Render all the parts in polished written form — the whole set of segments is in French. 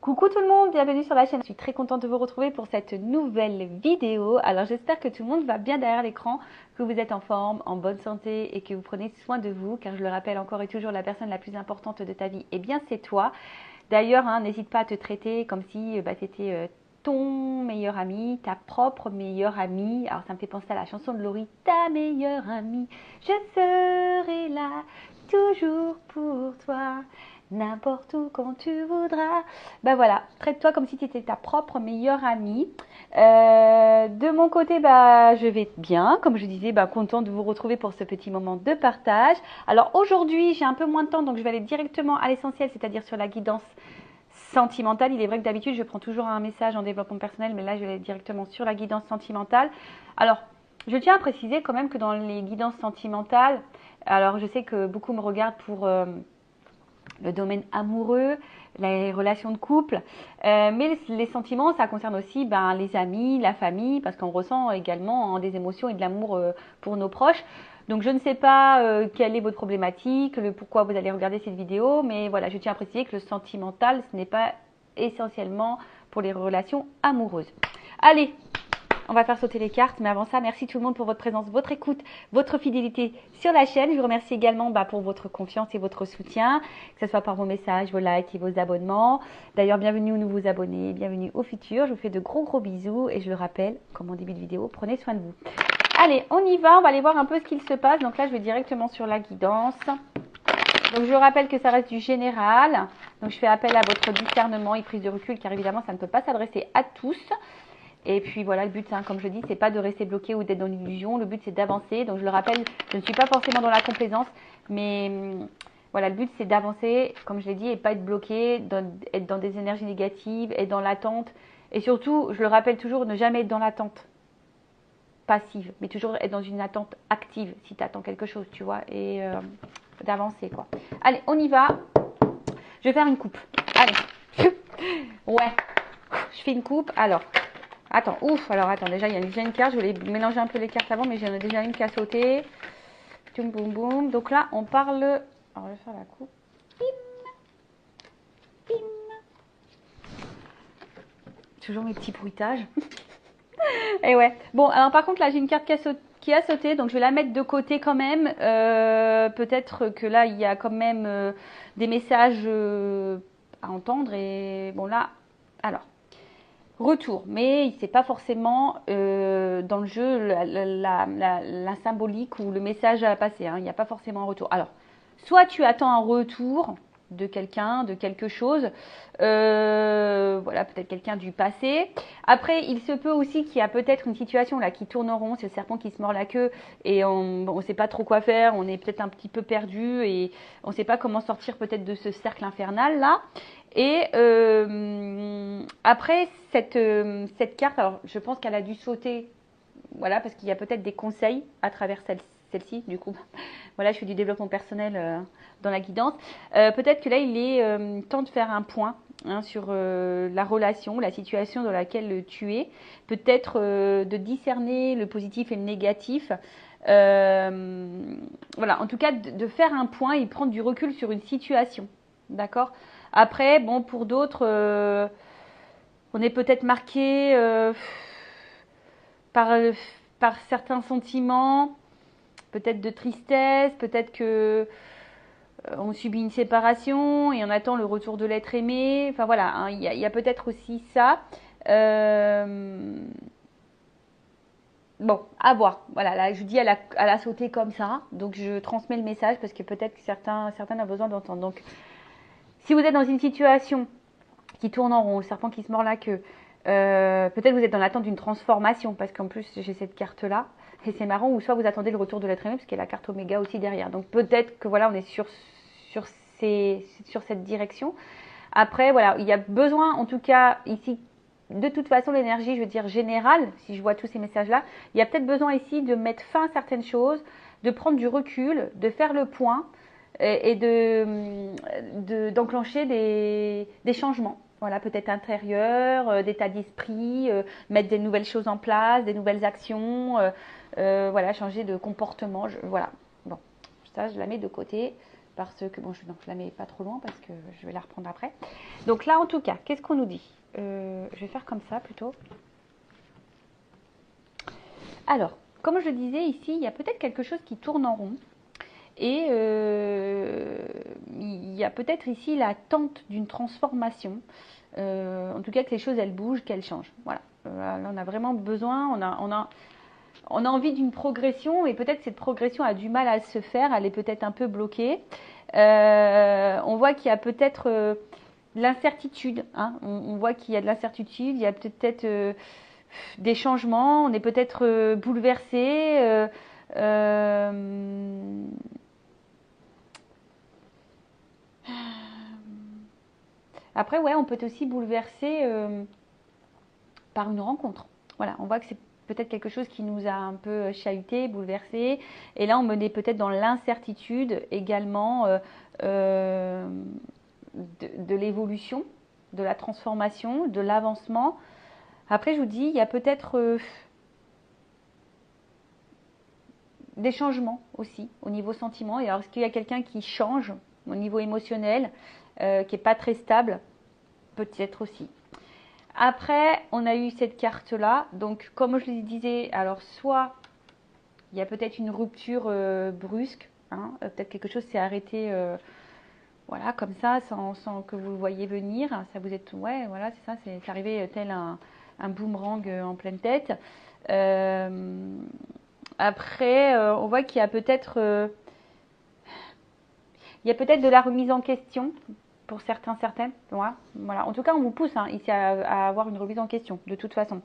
Coucou tout le monde, bienvenue sur la chaîne. Je suis très contente de vous retrouver pour cette nouvelle vidéo. Alors j'espère que tout le monde va bien derrière l'écran, que vous êtes en forme, en bonne santé et que vous prenez soin de vous. Car je le rappelle encore et toujours, la personne la plus importante de ta vie, eh bien c'est toi. D'ailleurs, n'hésite pas à te traiter comme si tu étais ton meilleur ami, ta propre meilleure amie. Alors ça me fait penser à la chanson de Laurie, ta meilleure amie. Je serai là, toujours pour toi. N'importe où quand tu voudras. Ben voilà, traite-toi comme si tu étais ta propre meilleure amie. De mon côté, je vais bien. Comme je disais, contente de vous retrouver pour ce petit moment de partage. Alors aujourd'hui, j'ai un peu moins de temps, donc je vais aller directement à l'essentiel, c'est-à-dire sur la guidance sentimentale. Il est vrai que d'habitude, je prends toujours un message en développement personnel, mais là, je vais aller directement sur la guidance sentimentale. Alors, je tiens à préciser quand même que dans les guidances sentimentales, alors je sais que beaucoup me regardent pour le domaine amoureux, les relations de couple, mais les sentiments, ça concerne aussi les amis, la famille, parce qu'on ressent également des émotions et de l'amour pour nos proches. Donc je ne sais pas quelle est votre problématique, pourquoi vous allez regarder cette vidéo, mais voilà, je tiens à préciser que le sentimental, ce n'est pas essentiellement pour les relations amoureuses. Allez, on va faire sauter les cartes, mais avant ça, merci tout le monde pour votre présence, votre écoute, votre fidélité sur la chaîne. Je vous remercie également pour votre confiance et votre soutien, que ce soit par vos messages, vos likes et vos abonnements. D'ailleurs, bienvenue aux nouveaux abonnés, bienvenue au futur. Je vous fais de gros bisous et je le rappelle, comme en début de vidéo, prenez soin de vous. Allez, on y va, on va aller voir un peu ce qu'il se passe. Donc là, je vais directement sur la guidance. Donc je rappelle que ça reste du général. Donc je fais appel à votre discernement et prise de recul, car évidemment, ça ne peut pas s'adresser à tous. Et puis voilà, le but, comme je dis, c'est pas de rester bloqué ou d'être dans l'illusion. Le but, c'est d'avancer. Donc je le rappelle, je ne suis pas forcément dans la complaisance, mais voilà, le but, c'est d'avancer, comme je l'ai dit, et pas être bloqué, être dans des énergies négatives, être dans l'attente. Et surtout, je le rappelle toujours, ne jamais être dans l'attente passive, mais toujours être dans une attente active si tu attends quelque chose, tu vois, et d'avancer, quoi. Allez, on y va. Je vais faire une coupe. Allez. Ouais. Je fais une coupe. Alors. Attends, attends, déjà, il y a déjà une carte. Je voulais mélanger un peu les cartes avant, mais j'en ai déjà une qui a sauté. Boum, boum, boum. Donc là, on parle... Alors, je vais faire la coupe. Bim. Bim. Toujours mes petits bruitages. Et ouais. Bon, alors par contre, là, j'ai une carte qui a sauté. Donc, je vais la mettre de côté quand même. Peut-être que là, il y a quand même des messages à entendre. Et bon, là, alors... Retour, mais c'est pas forcément dans le jeu la symbolique ou le message à passer, il n'y a pas forcément un retour. Alors, soit tu attends un retour de quelqu'un, de quelque chose, voilà, peut-être quelqu'un du passé. Après, il se peut aussi qu'il y a peut-être une situation là qui tourne en rond, c'est le serpent qui se mord la queue et on ne sait pas trop quoi faire, on est peut-être un petit peu perdu et on ne sait pas comment sortir peut-être de ce cercle infernal là. Et après, cette carte, alors je pense qu'elle a dû sauter, voilà, parce qu'il y a peut-être des conseils à travers celle-ci, du coup. Voilà, je fais du développement personnel dans la guidance. Peut-être que là, il est temps de faire un point sur la relation, la situation dans laquelle tu es. Peut-être de discerner le positif et le négatif. Voilà, en tout cas, de faire un point et prendre du recul sur une situation. D'accord ? Après, bon, pour d'autres, on est peut-être marqué par, par certains sentiments, peut-être de tristesse, peut-être que on subit une séparation et on attend le retour de l'être aimé. Enfin voilà, il y a peut-être aussi ça. Bon, à voir. Voilà, là, je dis, elle a sauté comme ça. Donc, je transmets le message parce que peut-être que certains ont besoin d'entendre. Donc, si vous êtes dans une situation qui tourne en rond, le serpent qui se mord la queue, peut-être vous êtes dans l'attente d'une transformation, parce qu'en plus j'ai cette carte là, et c'est marrant, ou soit vous attendez le retour de l'être aimé, parce qu'il y a la carte Oméga aussi derrière. Donc peut-être que voilà, on est sur cette direction. Après, voilà, il y a besoin, en tout cas ici, de toute façon, l'énergie, je veux dire générale, si je vois tous ces messages-là, il y a peut-être besoin ici de mettre fin à certaines choses, de prendre du recul, de faire le point et d'enclencher des changements. Voilà, peut-être intérieur, d'état d'esprit, mettre des nouvelles choses en place, des nouvelles actions, voilà, changer de comportement. Voilà, bon, ça je la mets de côté. parce que, bon, je ne la mets pas trop loin parce que je vais la reprendre après. Donc là, en tout cas, qu'est-ce qu'on nous dit? Je vais faire comme ça plutôt. Alors, comme je le disais ici, il y a peut-être quelque chose qui tourne en rond. Et il y a peut-être ici l'attente d'une transformation. En tout cas, que les choses, elles bougent, qu'elles changent. Voilà. Là, on a vraiment besoin, on a envie d'une progression, et peut-être cette progression a du mal à se faire, elle est peut-être un peu bloquée. On voit qu'il y a peut-être de l'incertitude. Hein. On voit qu'il y a de l'incertitude, il y a peut-être des changements, on est peut-être bouleversé. Après, ouais, on peut être aussi bouleversé par une rencontre. Voilà, on voit que c'est peut-être quelque chose qui nous a un peu chahuté, bouleversé. Et là, on est peut-être dans l'incertitude également de l'évolution, de la transformation, de l'avancement. Après, je vous dis, il y a peut-être des changements aussi au niveau sentiment. Et alors, est-ce qu'il y a quelqu'un qui change au niveau émotionnel, qui n'est pas très stable? Peut-être aussi. Après, on a eu cette carte-là. Donc, comme je le disais, alors soit il y a peut-être une rupture brusque, hein, peut-être quelque chose s'est arrêté, voilà, comme ça, sans que vous le voyiez venir. Ça vous est, ouais, voilà, c'est ça, c'est arrivé tel un boomerang en pleine tête. Après, on voit qu'il y a peut-être de la remise en question pour certains, certaines. Voilà. En tout cas, on vous pousse ici à avoir une remise en question, de toute façon.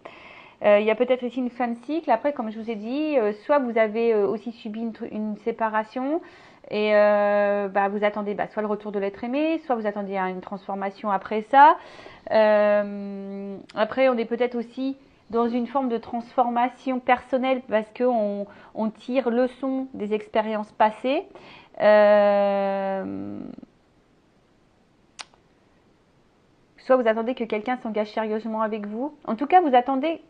Il y a peut-être ici une fin de cycle. Après, comme je vous ai dit, soit vous avez aussi subi une séparation et vous attendez soit le retour de l'être aimé, soit vous attendez une transformation après ça. Après, on est peut-être aussi dans une forme de transformation personnelle parce qu'on tire leçon des expériences passées. Soit vous attendez que quelqu'un s'engage sérieusement avec vous. En tout cas, vous attendez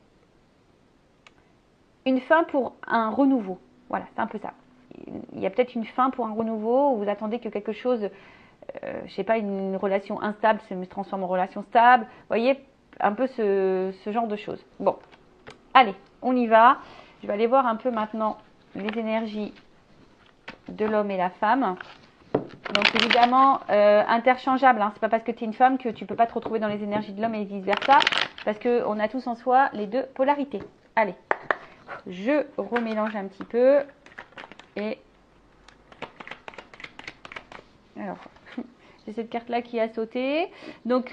une fin pour un renouveau. Voilà, c'est un peu ça. Il y a peut-être une fin pour un renouveau, ou vous attendez que quelque chose, je sais pas, une relation instable se transforme en relation stable. Vous voyez, un peu ce genre de choses. Bon, allez, on y va. Je vais aller voir un peu maintenant les énergies de l'homme et la femme. Donc évidemment, interchangeable. Hein. C'est pas parce que tu es une femme que tu peux pas te retrouver dans les énergies de l'homme et vice versa. Parce qu'on a tous en soi les deux polarités. Allez, je remélange un petit peu. Et alors, j'ai cette carte-là qui a sauté. Donc,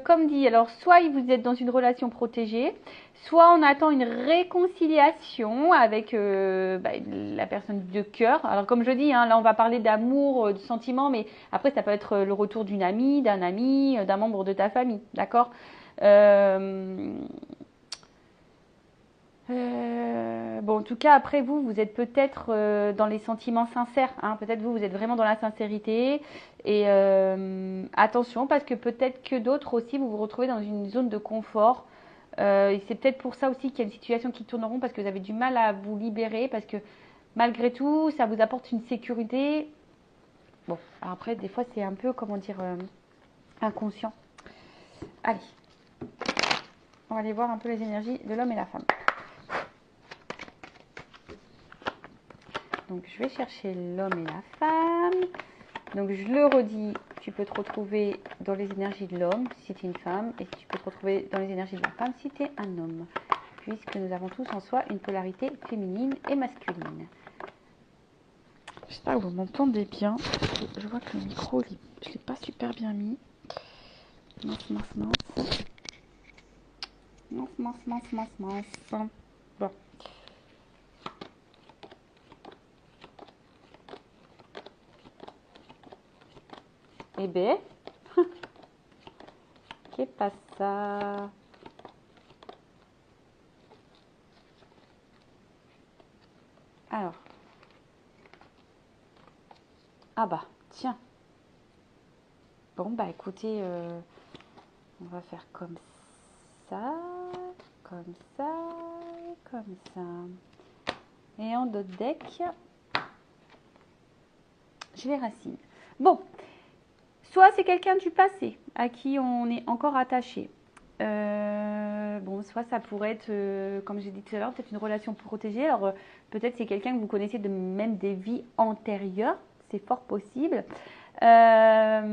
comme dit, alors soit vous êtes dans une relation protégée, soit on attend une réconciliation avec la personne de cœur. Alors, comme je dis, là, on va parler d'amour, de sentiments, mais après, ça peut être le retour d'une amie, d'un ami, d'un membre de ta famille, d'accord? Bon, en tout cas, après vous êtes peut-être dans les sentiments sincères. Hein. Peut-être vous êtes vraiment dans la sincérité. Et attention, parce que peut-être que d'autres aussi, vous vous retrouvez dans une zone de confort. Et c'est peut-être pour ça aussi qu'il y a une situation qui tourne en rond, parce que vous avez du mal à vous libérer, parce que malgré tout, ça vous apporte une sécurité. Bon, alors après, des fois, c'est un peu, comment dire, inconscient. Allez, on va aller voir un peu les énergies de l'homme et la femme. Donc, je vais chercher l'homme et la femme. Donc, je le redis, tu peux te retrouver dans les énergies de l'homme si tu es une femme, et tu peux te retrouver dans les énergies de la femme si tu es un homme, puisque nous avons tous en soi une polarité féminine et masculine. J'espère que vous m'entendez bien. Je vois que le micro, je ne l'ai pas super bien mis. Mince. Bon. Eh ben, qu'est-ce que ça? Alors. Ah bah, tiens. Bon, bah écoutez, on va faire comme ça, comme ça, comme ça. Et en d'autres deck, j'ai les racines. Bon, soit c'est quelqu'un du passé à qui on est encore attaché. Bon, soit ça pourrait être, comme j'ai dit tout à l'heure, peut-être une relation protégée. Alors, peut-être c'est quelqu'un que vous connaissez de même des vies antérieures. C'est fort possible. Alors,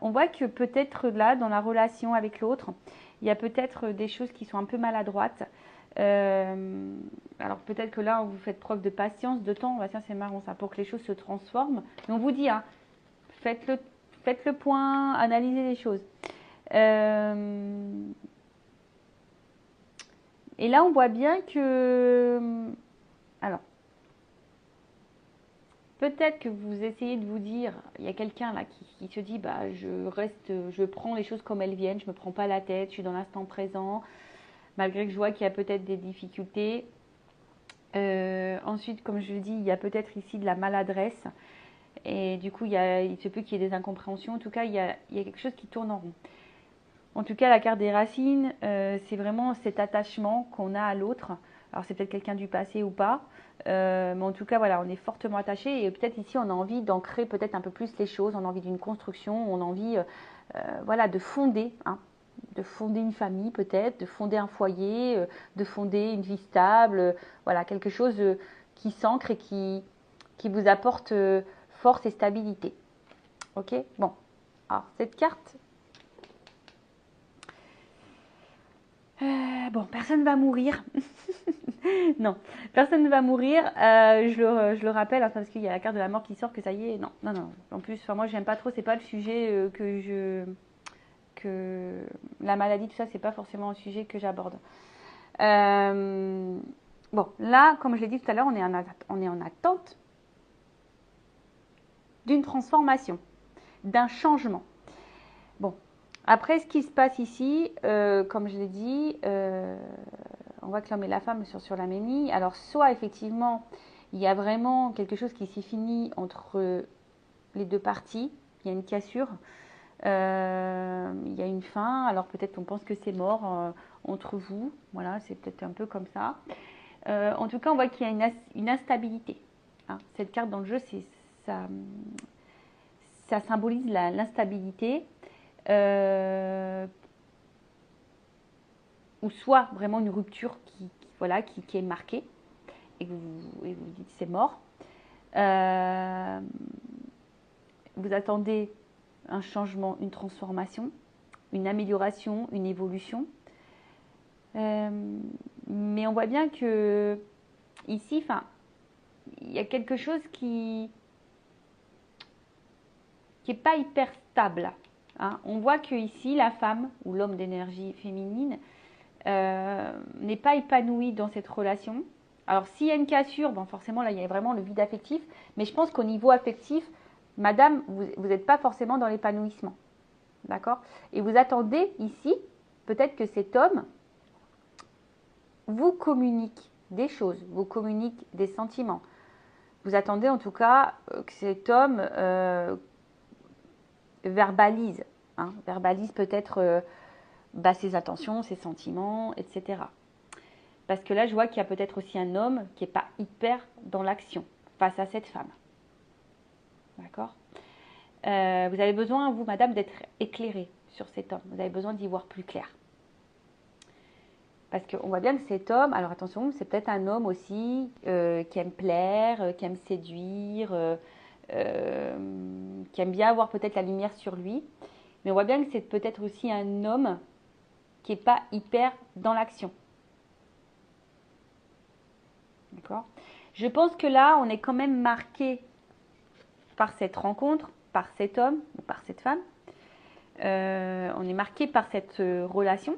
on voit que peut-être là, dans la relation avec l'autre, il y a peut-être des choses qui sont un peu maladroites. Alors, peut-être que là, vous faites preuve de patience, de temps. Tiens, c'est marrant ça, pour que les choses se transforment. Mais on vous dit, hein, faites le point, analysez les choses. Et là, on voit bien que... Alors, peut-être que vous essayez de vous dire, il y a quelqu'un là qui se dit, bah, je prends les choses comme elles viennent, je ne me prends pas la tête, je suis dans l'instant présent, malgré que je vois qu'il y a peut-être des difficultés. Ensuite, comme je le dis, il y a peut-être ici de la maladresse. Et du coup, il se peut qu'il y ait des incompréhensions. En tout cas, il y a quelque chose qui tourne en rond. En tout cas, la carte des racines, c'est vraiment cet attachement qu'on a à l'autre. Alors, c'est peut-être quelqu'un du passé ou pas. Mais en tout cas, voilà, on est fortement attaché. Et peut-être ici, on a envie d'ancrer peut-être un peu plus les choses. On a envie d'une construction. On a envie voilà, de fonder. Hein, de fonder une famille peut-être. De fonder un foyer. De fonder une vie stable. Voilà, quelque chose qui s'ancre et qui vous apporte force et stabilité. Ok. Bon. Alors, cette carte... bon, personne ne va mourir. Non, personne ne va mourir. Je le rappelle, hein, parce qu'il y a la carte de la mort qui sort, que ça y est. Non, non, non. En plus, moi, j'aime pas trop. C'est pas le sujet que la maladie, tout ça, c'est pas forcément un sujet que j'aborde. Bon, là, comme je l'ai dit tout à l'heure, on est en attente d'une transformation, d'un changement. Bon, après, ce qui se passe ici, comme je l'ai dit, on voit que l'homme et la femme sont sur la même ligne. Alors, soit effectivement, il y a vraiment quelque chose qui s'est fini entre les deux parties. Il y a une cassure, il y a une fin. Alors, peut-être qu'on pense que c'est mort entre vous. Voilà, c'est peut-être un peu comme ça. En tout cas, on voit qu'il y a une instabilité. Hein. Cette carte dans le jeu, ça symbolise l'instabilité. Ou soit vraiment une rupture voilà, qui est marquée et vous dites c'est mort. Vous attendez un changement, une transformation, une amélioration, une évolution. Mais on voit bien que ici, il y a quelque chose qui n'est pas hyper stable. Hein. On voit que ici, la femme ou l'homme d'énergie féminine n'est pas épanoui dans cette relation. Alors, s'il y a une cassure, bon, forcément, là, il y a vraiment le vide affectif. Mais je pense qu'au niveau affectif, madame, vous n'êtes pas forcément dans l'épanouissement. D'accord? Et vous attendez ici, peut-être que cet homme vous communique des choses, vous communique des sentiments. Vous attendez en tout cas que cet homme verbalise. Hein, verbalise peut-être ses intentions, ses sentiments, etc. Parce que là, je vois qu'il y a peut-être aussi un homme qui n'est pas hyper dans l'action face à cette femme. D'accord? Vous avez besoin, vous, madame, d'être éclairée sur cet homme. Vous avez besoin d'y voir plus clair. Parce qu'on voit bien que cet homme, alors attention, c'est peut-être un homme aussi qui aime plaire, qui aime séduire, qui aime bien avoir peut-être la lumière sur lui. Mais on voit bien que c'est peut-être aussi un homme qui n'est pas hyper dans l'action. D'accord? Je pense que là, on est quand même marqué par cette rencontre, par cet homme ou par cette femme. On est marqué par cette relation.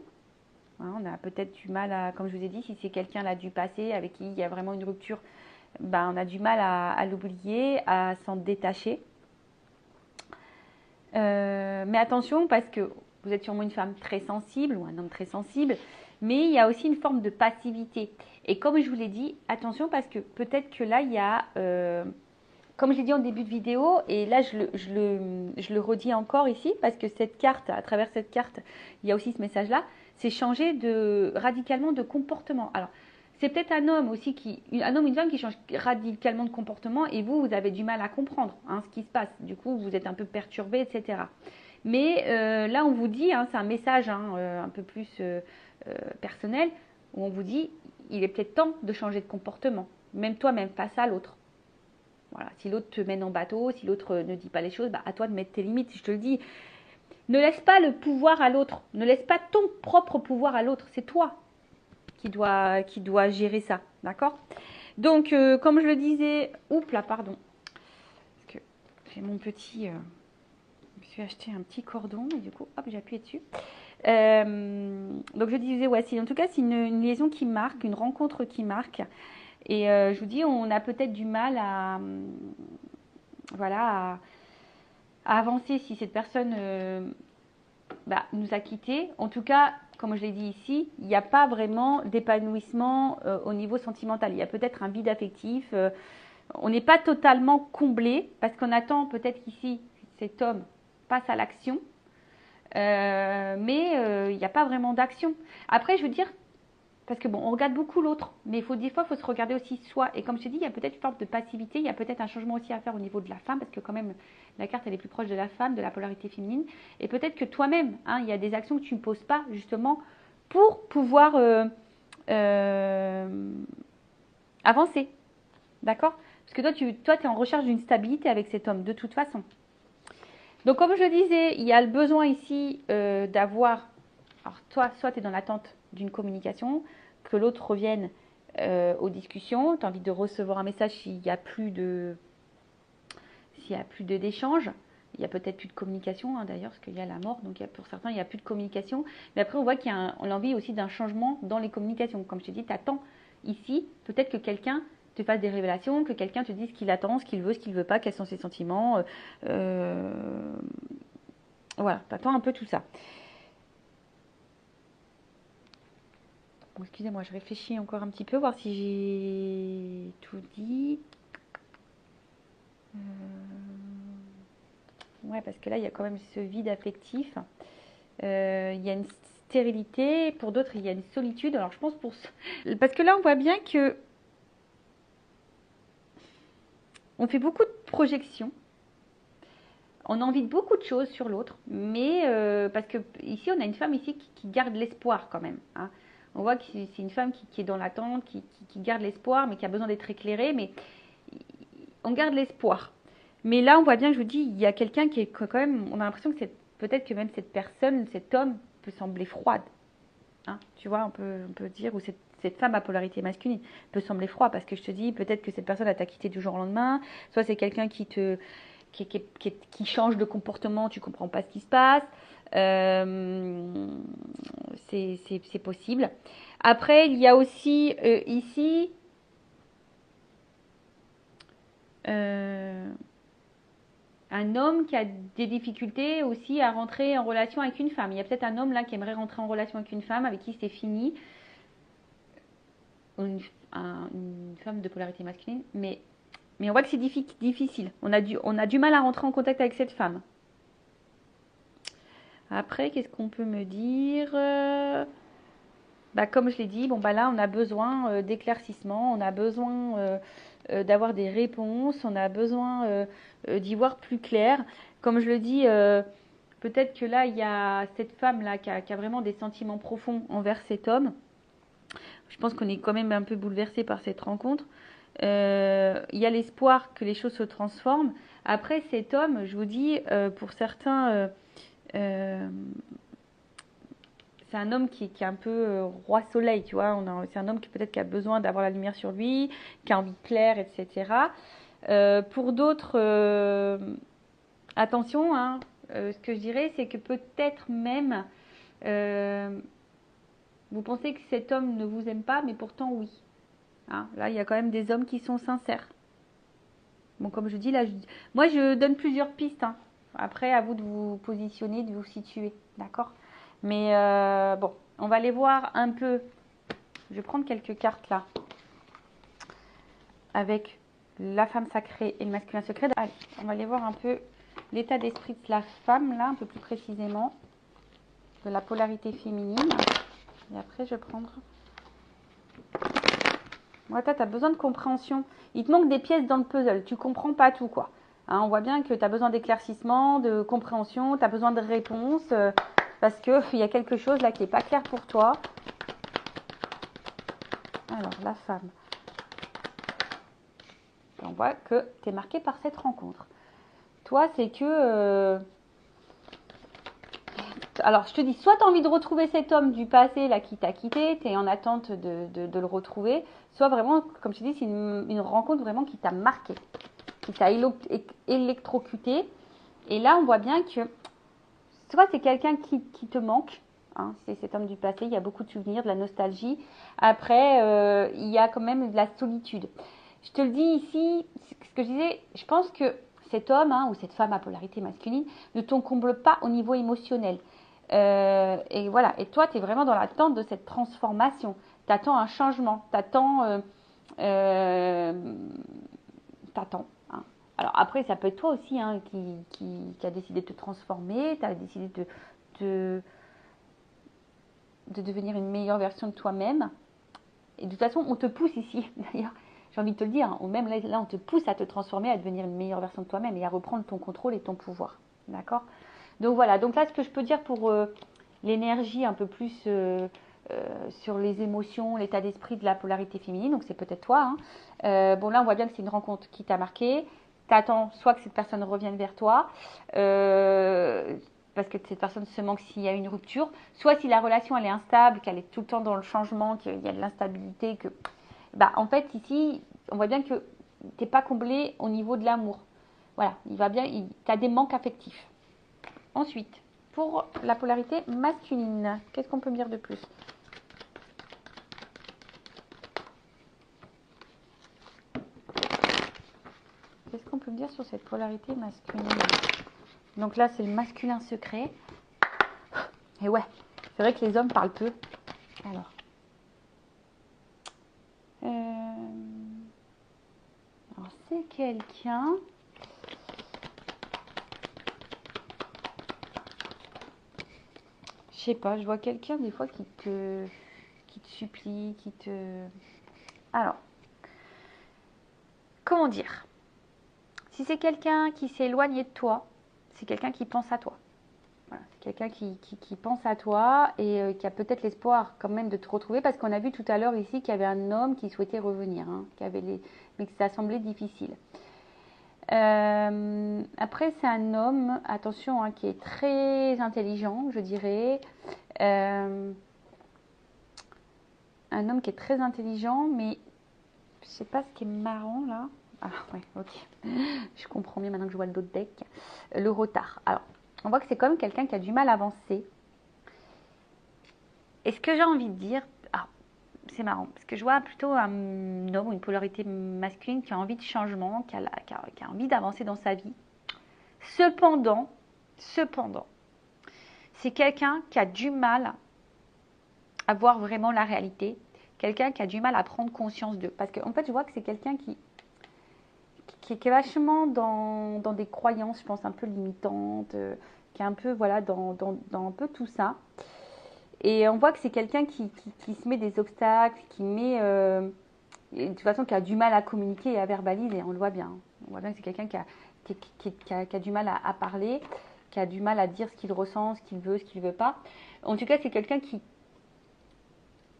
Hein, on a peut-être du mal à, comme je vous ai dit, si c'est quelqu'un là du passé avec qui il y a vraiment une rupture, on a du mal à l'oublier, à s'en détacher. Mais attention, parce que vous êtes sûrement une femme très sensible ou un homme très sensible, mais il y a aussi une forme de passivité. Et comme je vous l'ai dit, attention parce que peut-être que là, il y a, comme je l'ai dit en début de vidéo, et là, je le redis encore ici, parce que cette carte, à travers cette carte, il y a aussi ce message-là, c'est changer radicalement de comportement. Alors, c'est peut-être un homme aussi un homme ou une femme qui change radicalement de comportement et vous avez du mal à comprendre hein, ce qui se passe. Du coup, vous êtes un peu perturbé, etc. Mais là, on vous dit, hein, c'est un message hein, un peu plus personnel, où on vous dit, il est peut-être temps de changer de comportement, même toi-même, face à l'autre. Voilà. Si l'autre te mène en bateau, si l'autre ne dit pas les choses, bah, à toi de mettre tes limites. Je te le dis, ne laisse pas le pouvoir à l'autre. Ne laisse pas ton propre pouvoir à l'autre. C'est toi qui dois gérer ça. D'accord? Donc, comme je le disais, oups là, pardon. Parce que j'ai mon petit... je me suis acheté un petit cordon et du coup, hop, j'ai appuyé dessus. Donc, je disais, ouais, en tout cas, c'est une liaison qui marque, une rencontre qui marque. Et je vous dis, on a peut-être du mal voilà, à avancer si cette personne nous a quittés. En tout cas, comme je l'ai dit ici, il n'y a pas vraiment d'épanouissement au niveau sentimental. Il y a peut-être un vide affectif. On n'est pas totalement comblé parce qu'on attend peut-être qu'ici, cet homme passe à l'action. Mais il n'y a pas vraiment d'action. Après, je veux dire, parce que bon, on regarde beaucoup l'autre, mais des fois, il faut se regarder aussi soi. Et comme je te dis, il y a peut-être une forme de passivité, il y a peut-être un changement aussi à faire au niveau de la femme, parce que quand même, la carte, elle est plus proche de la femme, de la polarité féminine. Et peut-être que toi-même, hein, il y a des actions que tu ne poses pas, justement, pour pouvoir avancer. D'accord? Parce que toi, tu es en recherche d'une stabilité avec cet homme, de toute façon. Donc, comme je le disais, il y a le besoin ici d'avoir... Alors, toi, soit tu es dans l'attente d'une communication, que l'autre revienne aux discussions, tu as envie de recevoir un message s'il n'y a plus d'échange. Il n'y a peut-être plus de communication, hein, d'ailleurs, parce qu'il y a la mort, donc pour certains, il n'y a plus de communication. Mais après, on voit qu'il y a l'envie aussi d'un changement dans les communications. Comme je te dis, tu attends ici, peut-être que quelqu'un te fasse des révélations, que quelqu'un te dise ce qu'il attend, ce qu'il veut, ce qu'il ne veut pas, quels sont ses sentiments. Voilà, tu attends un peu tout ça. Bon, excusez-moi, je réfléchis encore un petit peu, voir si j'ai tout dit. Ouais, parce que là, il y a quand même ce vide affectif. Il y a une stérilité. Pour d'autres, il y a une solitude. Alors, je pense parce que là, on voit bien que on fait beaucoup de projections. On a envie de beaucoup de choses sur l'autre. Mais parce que ici, on a une femme ici qui garde l'espoir quand même. Hein. On voit que c'est une femme qui est dans l'attente, qui garde l'espoir, mais qui a besoin d'être éclairée. Mais on garde l'espoir. Mais là, on voit bien, je vous dis, il y a quelqu'un qui est quand même... On a l'impression que peut-être que même cette personne, cet homme, peut sembler froide. Hein, tu vois, on peut dire, ou cette femme à polarité masculine peut sembler froide, parce que je te dis, peut-être que cette personne t'a quitté du jour au lendemain, soit c'est quelqu'un qui change de comportement, tu comprends pas ce qui se passe. C'est possible. Après, il y a aussi ici... un homme qui a des difficultés aussi à rentrer en relation avec une femme. Il y a peut-être un homme là qui aimerait rentrer en relation avec une femme avec qui c'est fini. Une femme de polarité masculine. Mais on voit que c'est difficile. On a du mal à rentrer en contact avec cette femme. Après, qu'est-ce qu'on peut me dire comme je l'ai dit, là, on a besoin d'éclaircissement. On a besoin... d'avoir des réponses, on a besoin d'y voir plus clair. Comme je le dis, peut-être que là, il y a cette femme-là qui a vraiment des sentiments profonds envers cet homme. Je pense qu'on est quand même un peu bouleversé par cette rencontre. Il y a l'espoir que les choses se transforment. Après, cet homme, je vous dis, pour certains... c'est un homme qui est un peu roi soleil, tu vois. C'est un homme qui peut-être qui a besoin d'avoir la lumière sur lui, qui a envie de plaire, etc. Pour d'autres, attention, hein, ce que je dirais, c'est que peut-être même vous pensez que cet homme ne vous aime pas, mais pourtant oui. Hein, là, il y a quand même des hommes qui sont sincères. Bon, comme je dis, là, moi, je donne plusieurs pistes. Hein. Après, à vous de vous positionner, de vous situer, d'accord ? Mais bon, on va aller voir un peu. Je vais prendre quelques cartes là. Avec la femme sacrée et le masculin secret. Allez, on va aller voir un peu l'état d'esprit de la femme là, un peu plus précisément. De la polarité féminine. Et après, je vais prendre Ouais, toi, tu as besoin de compréhension. Il te manque des pièces dans le puzzle. Tu comprends pas tout, quoi. Hein, on voit bien que tu as besoin d'éclaircissement, de compréhension, tu as besoin de réponses, parce qu'il y a quelque chose là qui n'est pas clair pour toi. Alors, la femme. On voit que tu es marqué par cette rencontre. Toi, c'est que... alors, je te dis, soit tu as envie de retrouver cet homme du passé là qui t'a quitté, tu es en attente de le retrouver, soit vraiment, comme je te dis, c'est une rencontre vraiment qui t'a marqué, qui t'a électrocuté. Et là, on voit bien que soit c'est quelqu'un qui te manque, hein, c'est cet homme du passé, il y a beaucoup de souvenirs, de la nostalgie. Après, il y a quand même de la solitude. Je te le dis ici, ce que je disais, je pense que cet homme ou cette femme à polarité masculine ne t'encombre pas au niveau émotionnel. Et voilà, et toi, tu es vraiment dans l'attente de cette transformation. Tu attends un changement, t'attends, hein. Alors après, ça peut être toi aussi qui a décidé de te transformer, tu as décidé de, de devenir une meilleure version de toi-même. Et de toute façon, on te pousse ici, d'ailleurs, j'ai envie de te le dire, hein, même là, on te pousse à te transformer, à devenir une meilleure version de toi-même et à reprendre ton contrôle et ton pouvoir. D'accord? Donc voilà, donc là, ce que je peux dire pour l'énergie un peu plus sur les émotions, l'état d'esprit de la polarité féminine, donc c'est peut-être toi. Hein. Bon, là, on voit bien que c'est une rencontre qui t'a marqué. Tu attends soit que cette personne revienne vers toi, parce que cette personne se manque s'il y a une rupture, soit si la relation elle est instable, qu'elle est tout le temps dans le changement, qu'il y a de l'instabilité, que bah en fait ici on voit bien que t'es pas comblé au niveau de l'amour. Voilà, il va bien, tu as des manques affectifs. Ensuite, pour la polarité masculine, qu'est-ce qu'on peut me dire de plus? Qu'est-ce qu'on peut me dire sur cette polarité masculine? Donc là, c'est le masculin secret. Et ouais, c'est vrai que les hommes parlent peu. Alors, c'est quelqu'un... Je sais pas, je vois quelqu'un des fois qui te supplie, qui te... Alors, comment dire? Si c'est quelqu'un qui s'est éloigné de toi, c'est quelqu'un qui pense à toi. Voilà, c'est quelqu'un qui pense à toi et qui a peut-être l'espoir quand même de te retrouver parce qu'on a vu tout à l'heure ici qu'il y avait un homme qui souhaitait revenir, hein, mais que ça semblait difficile. Après, c'est un homme, attention, hein, qui est très intelligent, je dirais. Un homme qui est très intelligent, mais je sais pas ce qui est marrant là. Ah ouais, ok. Je comprends mieux maintenant que je vois le dos de deck. Le retard. Alors, on voit que c'est quand même quelqu'un qui a du mal à avancer. Et ce que j'ai envie de dire, c'est marrant, parce que je vois plutôt un homme ou une polarité masculine qui a envie de changement, qui a envie d'avancer dans sa vie. Cependant, c'est quelqu'un qui a du mal à voir vraiment la réalité, quelqu'un qui a du mal à prendre conscience d'eux. Parce qu'en fait, je vois que c'est quelqu'un qui est vachement dans des croyances, je pense, un peu limitantes, qui est un peu, voilà, dans un peu tout ça. Et on voit que c'est quelqu'un qui se met des obstacles, qui met, de toute façon, qui a du mal à communiquer et à verbaliser, on le voit bien. On voit bien que c'est quelqu'un qui a du mal à parler, qui a du mal à dire ce qu'il ressent, ce qu'il veut, ce qu'il ne veut pas. En tout cas, c'est quelqu'un qui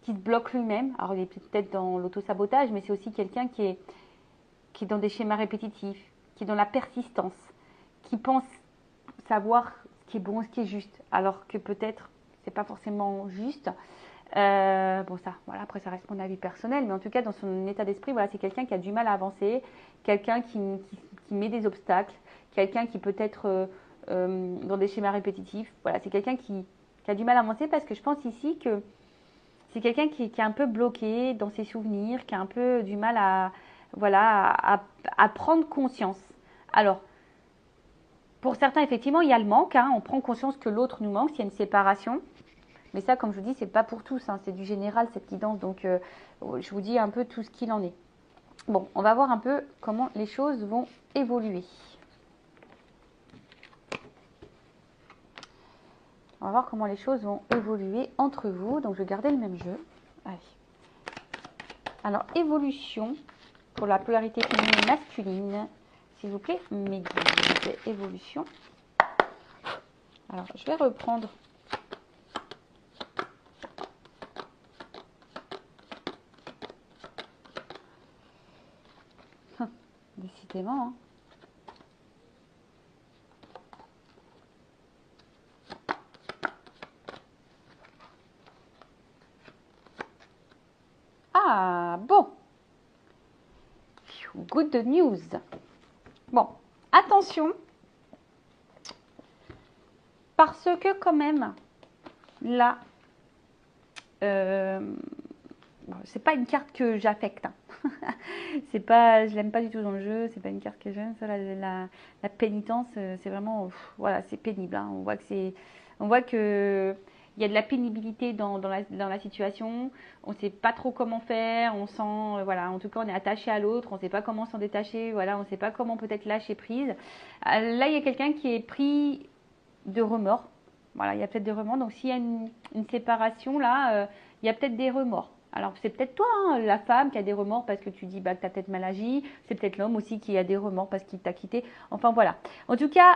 se bloque lui-même. Alors, il est peut-être dans l'autosabotage, mais c'est aussi quelqu'un qui est dans des schémas répétitifs, qui est dans la persistance, qui pense savoir ce qui est bon, ce qui est juste, alors que peut-être c'est pas forcément juste. Bon, ça, voilà, après ça reste mon avis personnel, mais en tout cas dans son état d'esprit, voilà, c'est quelqu'un qui a du mal à avancer, quelqu'un qui met des obstacles, quelqu'un qui peut être dans des schémas répétitifs. Voilà, c'est quelqu'un qui a du mal à avancer parce que je pense ici que c'est quelqu'un qui est un peu bloqué dans ses souvenirs, qui a un peu du mal à, voilà, à prendre conscience. Alors, pour certains, effectivement, il y a le manque. Hein, on prend conscience que l'autre nous manque, s'il y a une séparation. Mais ça, comme je vous dis, c'est pas pour tous. Hein, c'est du général, cette guidance. Donc, je vous dis un peu tout ce qu'il en est. Bon, on va voir un peu comment les choses vont évoluer. On va voir comment les choses vont évoluer entre vous. Donc, je vais garder le même jeu. Allez. Alors, évolution pour la polarité féminine et masculine. S'il vous plaît, mes guides. Évolution. Alors, je vais reprendre. Décidément, hein. Ah, bon. Good news. Bon, attention. Parce que quand même, là, c'est pas une carte que j'affecte. Hein. C'est pas, je l'aime pas du tout dans le jeu. C'est pas une carte que j'aime. Ça, la pénitence, c'est vraiment, voilà, c'est pénible. Hein. On voit que il y a de la pénibilité dans la situation. On ne sait pas trop comment faire. On sent, voilà, en tout cas, on est attaché à l'autre. On ne sait pas comment s'en détacher. Voilà, on ne sait pas comment peut-être lâcher prise. Là, il y a quelqu'un qui est pris de remords. Voilà, il y a peut-être des remords. Donc, s'il y a une séparation, là, il y a peut-être des remords. Alors, c'est peut-être toi, hein, la femme, qui a des remords parce que tu dis bah, que tu as peut-être mal agi. C'est peut-être l'homme aussi qui a des remords parce qu'il t'a quitté. Enfin, voilà. En tout cas,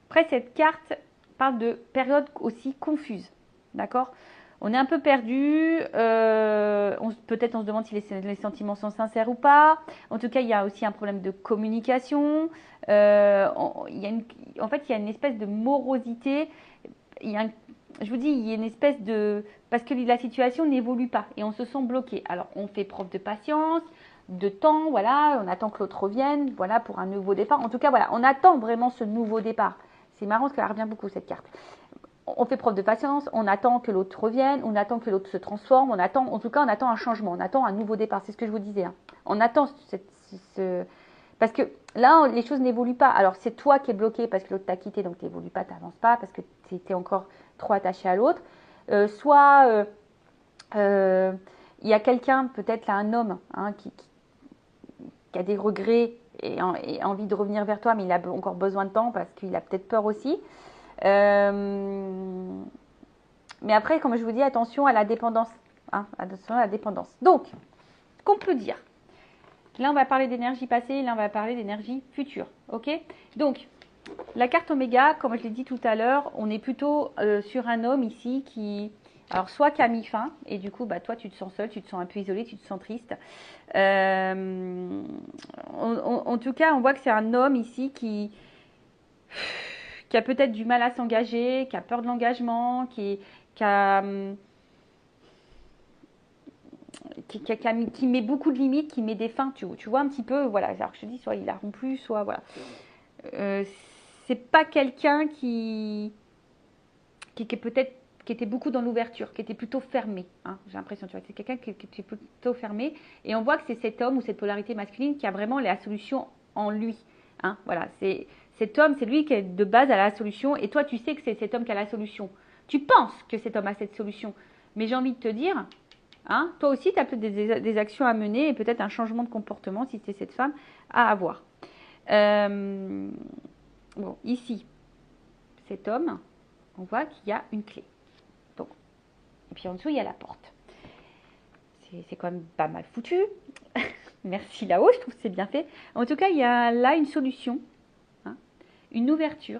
après, cette carte parle de période aussi confuse. D'accord? On est un peu perdu. Peut-être on se demande si les sentiments sont sincères ou pas. En tout cas, il y a aussi un problème de communication. En fait, il y a une espèce de morosité. Je vous dis, il y a une espèce de... Parce que la situation n'évolue pas et on se sent bloqué. Alors, on fait preuve de patience, de temps, voilà. On attend que l'autre revienne, voilà, pour un nouveau départ. En tout cas, voilà, on attend vraiment ce nouveau départ. C'est marrant parce qu'elle revient beaucoup, cette carte. On fait preuve de patience, on attend que l'autre revienne, on attend que l'autre se transforme, on attend un changement, on attend un nouveau départ, c'est ce que je vous disais. Hein. On attend parce que là, les choses n'évoluent pas. Alors, c'est toi qui es bloqué parce que l'autre t'a quitté, donc tu n'évolues pas, tu n'avances pas parce que tu étais encore trop attaché à l'autre. Soit il y a quelqu'un, peut-être là, un homme, hein, qui a des regrets et envie de revenir vers toi, mais il a encore besoin de temps parce qu'il a peut-être peur aussi. Mais après, comme je vous dis, attention à la dépendance. Hein, attention à la dépendance. Donc, ce qu'on peut dire. Là, on va parler d'énergie passée, là, on va parler d'énergie future. Ok? Donc, la carte Oméga, comme je l'ai dit tout à l'heure, on est plutôt sur un homme ici qui... Alors, soit qui a mis fin, et du coup, bah, toi, tu te sens seul, tu te sens un peu isolé, tu te sens triste. En tout cas, on voit que c'est un homme ici qui a peut-être du mal à s'engager, qui a peur de l'engagement, qui met beaucoup de limites, qui met des fins, tu vois un petit peu, voilà, alors je te dis, soit il a rompu, soit voilà. C'est pas quelqu'un qui était beaucoup dans l'ouverture, qui était plutôt fermé, hein, j'ai l'impression, tu vois, c'est quelqu'un qui était plutôt fermé, et on voit que c'est cet homme ou cette polarité masculine qui a vraiment la solution en lui, hein, voilà, cet homme, c'est lui qui est de base à la solution, et toi tu sais que c'est cet homme qui a la solution, tu penses que cet homme a cette solution, mais j'ai envie de te dire, hein, toi aussi tu as peut-être des actions à mener, et peut-être un changement de comportement, si c'est cette femme, à avoir. Bon, ici, cet homme, on voit qu'il y a une clé. Donc, et puis en dessous, il y a la porte. C'est quand même pas mal foutu. Merci là-haut, je trouve que c'est bien fait. En tout cas, il y a là une solution, hein, une ouverture.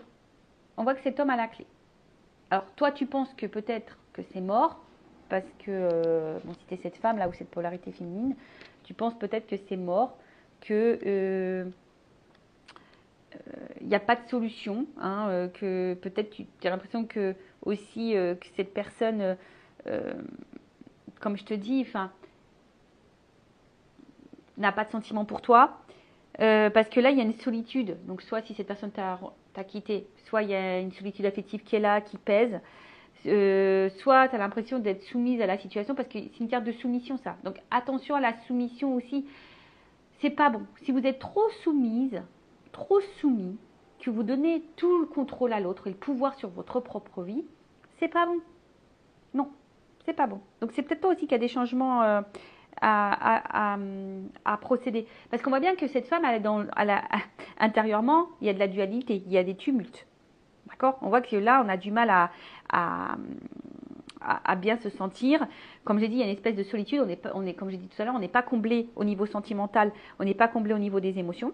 On voit que cet homme a la clé. Alors, toi, tu penses que peut-être que c'est mort, parce que, bon, si tu es cette femme là ou cette polarité féminine, tu penses peut-être que c'est mort, que il n'y a pas de solution, hein, que peut-être tu as l'impression que aussi que cette personne, comme je te dis, enfin, n'a pas de sentiment pour toi, parce que là il y a une solitude. Donc soit si cette personne t'a quitté, soit il y a une solitude affective qui est là, qui pèse, soit tu as l'impression d'être soumise à la situation, parce que c'est une carte de soumission ça. Donc attention à la soumission aussi, c'est pas bon. Si vous êtes trop soumise, trop soumis, que vous donnez tout le contrôle à l'autre et le pouvoir sur votre propre vie, c'est pas bon. Non, c'est pas bon. Donc c'est peut-être toi aussi qui a des changements à procéder. Parce qu'on voit bien que cette femme, intérieurement, il y a de la dualité, il y a des tumultes. D'accord? On voit que là, on a du mal à bien se sentir. Comme j'ai dit, il y a une espèce de solitude. Comme j'ai dit tout à l'heure, on n'est pas comblé au niveau sentimental, on n'est pas comblé au niveau des émotions.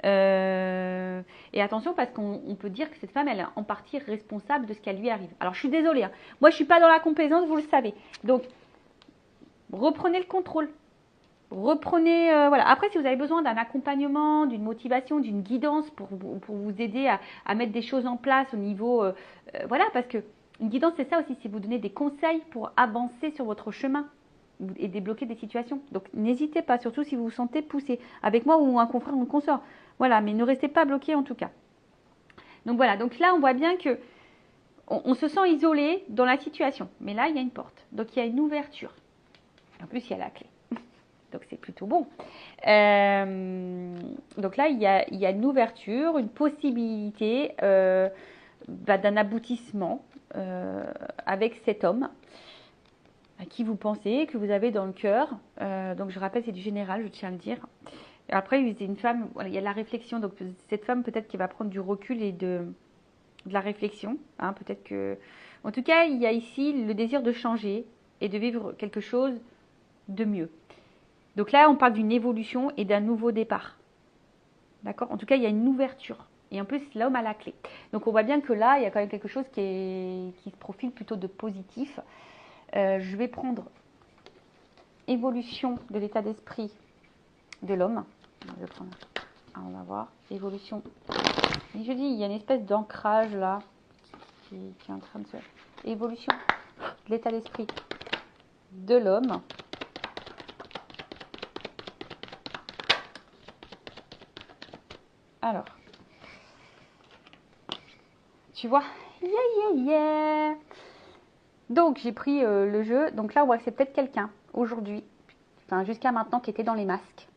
Et attention parce qu'on peut dire que cette femme, elle est en partie responsable de ce qui lui arrive. Alors je suis désolée, hein. Moi je suis pas dans la complaisance, vous le savez. Donc reprenez le contrôle. Reprenez, voilà. Après, si vous avez besoin d'un accompagnement, d'une motivation, d'une guidance pour vous aider à mettre des choses en place au niveau, voilà, parce que une guidance, c'est ça aussi, c'est vous donner des conseils pour avancer sur votre chemin et débloquer des situations. Donc, n'hésitez pas, surtout si vous vous sentez poussé, avec moi ou un confrère ou une consort. Voilà, mais ne restez pas bloqué en tout cas. Donc voilà, donc là, on voit bien que on se sent isolé dans la situation. Mais là, il y a une porte. Donc, il y a une ouverture. En plus, il y a la clé. Donc, c'est plutôt bon. Donc là, il y a une ouverture, une possibilité d'un aboutissement avec cet homme à qui vous pensez, que vous avez dans le cœur. Donc, je rappelle, c'est du général, je tiens à le dire. Après, c'est une femme, voilà, il y a la réflexion. Donc, cette femme, peut-être qu'elle va prendre du recul et de la réflexion. Hein, peut-être que... En tout cas, il y a ici le désir de changer et de vivre quelque chose de mieux. Donc là, on parle d'une évolution et d'un nouveau départ. D'accord? En tout cas, il y a une ouverture. Et en plus, l'homme a la clé. Donc, on voit bien que là, il y a quand même quelque chose qui se profile plutôt de positif. Je vais prendre évolution de l'état d'esprit de l'homme. On va voir. Évolution. Et je dis, il y a une espèce d'ancrage là qui est en train de se... Évolution de l'état d'esprit de l'homme. Alors, tu vois, yeah. Donc, j'ai pris le jeu. Donc là, on voit que c'est peut-être quelqu'un, aujourd'hui, enfin jusqu'à maintenant, qui était dans les masques,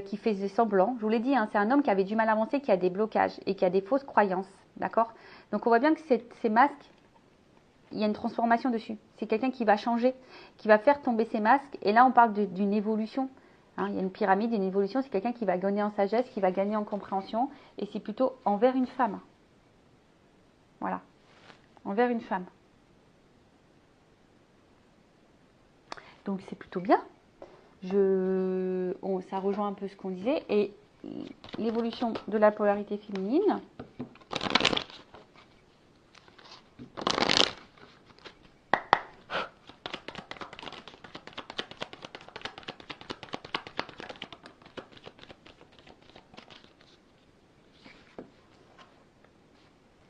qui faisait semblant. Je vous l'ai dit, hein, c'est un homme qui avait du mal à avancer, qui a des blocages et qui a des fausses croyances. D'accord? Donc, on voit bien que ces masques, il y a une transformation dessus. C'est quelqu'un qui va changer, qui va faire tomber ses masques. Et là, on parle d'une évolution. Hein, il y a une pyramide, une évolution, c'est quelqu'un qui va gagner en sagesse, qui va gagner en compréhension, et c'est plutôt envers une femme. Voilà, envers une femme. Donc c'est plutôt bien. Ça rejoint un peu ce qu'on disait. Et l'évolution de la polarité féminine.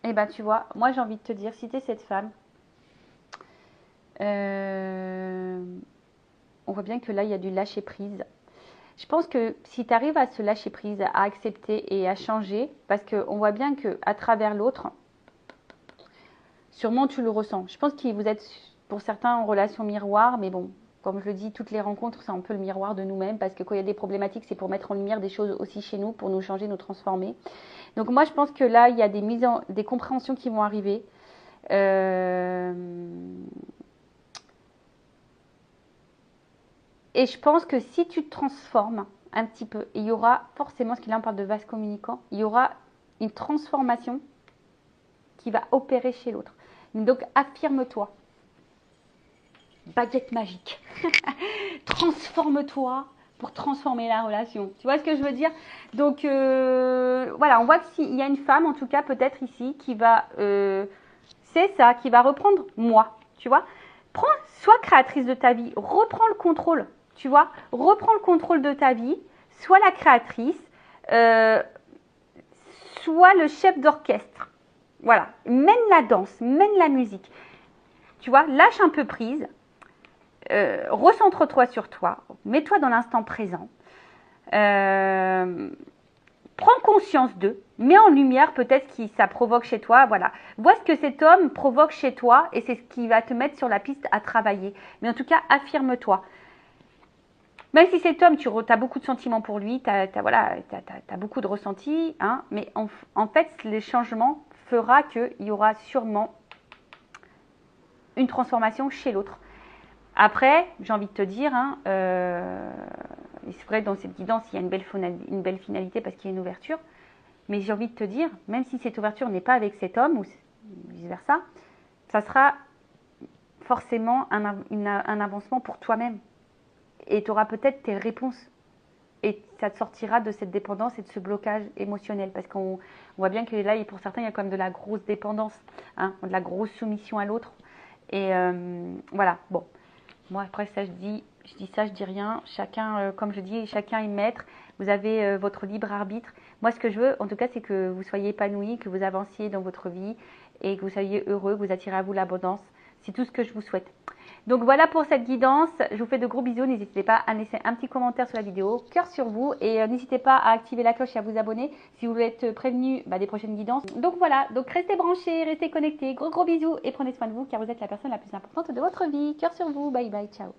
Eh bien, tu vois, moi j'ai envie de te dire, si tu es cette femme, on voit bien que là, il y a du lâcher prise. Je pense que si tu arrives à se lâcher prise, à accepter et à changer, parce qu'on voit bien qu'à travers l'autre, sûrement tu le ressens. Je pense que vous êtes pour certains en relation miroir, mais bon, comme je le dis, toutes les rencontres, c'est un peu le miroir de nous-mêmes, parce que quand il y a des problématiques, c'est pour mettre en lumière des choses aussi chez nous, pour nous changer, nous transformer. Donc moi, je pense que là, il y a des compréhensions qui vont arriver. Et je pense que si tu te transformes un petit peu, il y aura forcément, parce que là on parle de vase communicant, il y aura une transformation qui va opérer chez l'autre. Donc affirme-toi. Baguette magique. Transforme-toi pour transformer la relation. Tu vois ce que je veux dire? Donc voilà, on voit qu'il y a une femme, en tout cas peut-être ici, qui va, c'est ça, qui va reprendre moi. Tu vois? Sois créatrice de ta vie, reprends le contrôle. Tu vois? Reprends le contrôle de ta vie, sois la créatrice, sois le chef d'orchestre. Voilà, mène la danse, mène la musique. Tu vois? Lâche un peu prise. Recentre-toi sur toi, mets-toi dans l'instant présent, prends conscience d'eux, mets en lumière peut-être ce que ça provoque chez toi, voilà. Vois ce que cet homme provoque chez toi et c'est ce qui va te mettre sur la piste à travailler. Mais en tout cas, affirme-toi. Même si cet homme, tu as beaucoup de sentiments pour lui, tu as beaucoup de ressentis, hein, mais en fait, le changement fera qu'il y aura sûrement une transformation chez l'autre. Après, j'ai envie de te dire, hein, c'est vrai dans cette guidance, il y a une belle finalité parce qu'il y a une ouverture. Mais j'ai envie de te dire, même si cette ouverture n'est pas avec cet homme ou vice-versa, ça sera forcément un avancement pour toi-même. Et tu auras peut-être tes réponses. Et ça te sortira de cette dépendance et de ce blocage émotionnel. Parce qu'on voit bien que là, pour certains, il y a quand même de la grosse dépendance, hein, de la grosse soumission à l'autre. Et voilà, bon. Moi, après, ça, je dis ça, je dis rien. Chacun, comme je dis, chacun est maître. Vous avez votre libre arbitre. Moi, ce que je veux, en tout cas, c'est que vous soyez épanoui, que vous avanciez dans votre vie et que vous soyez heureux, que vous attirez à vous l'abondance. C'est tout ce que je vous souhaite. Donc voilà pour cette guidance. Je vous fais de gros bisous. N'hésitez pas à laisser un petit commentaire sur la vidéo. Cœur sur vous. Et n'hésitez pas à activer la cloche et à vous abonner si vous voulez être prévenu des prochaines guidances. Donc voilà. Donc restez branchés, restez connectés. Gros bisous et prenez soin de vous car vous êtes la personne la plus importante de votre vie. Cœur sur vous. Bye bye. Ciao.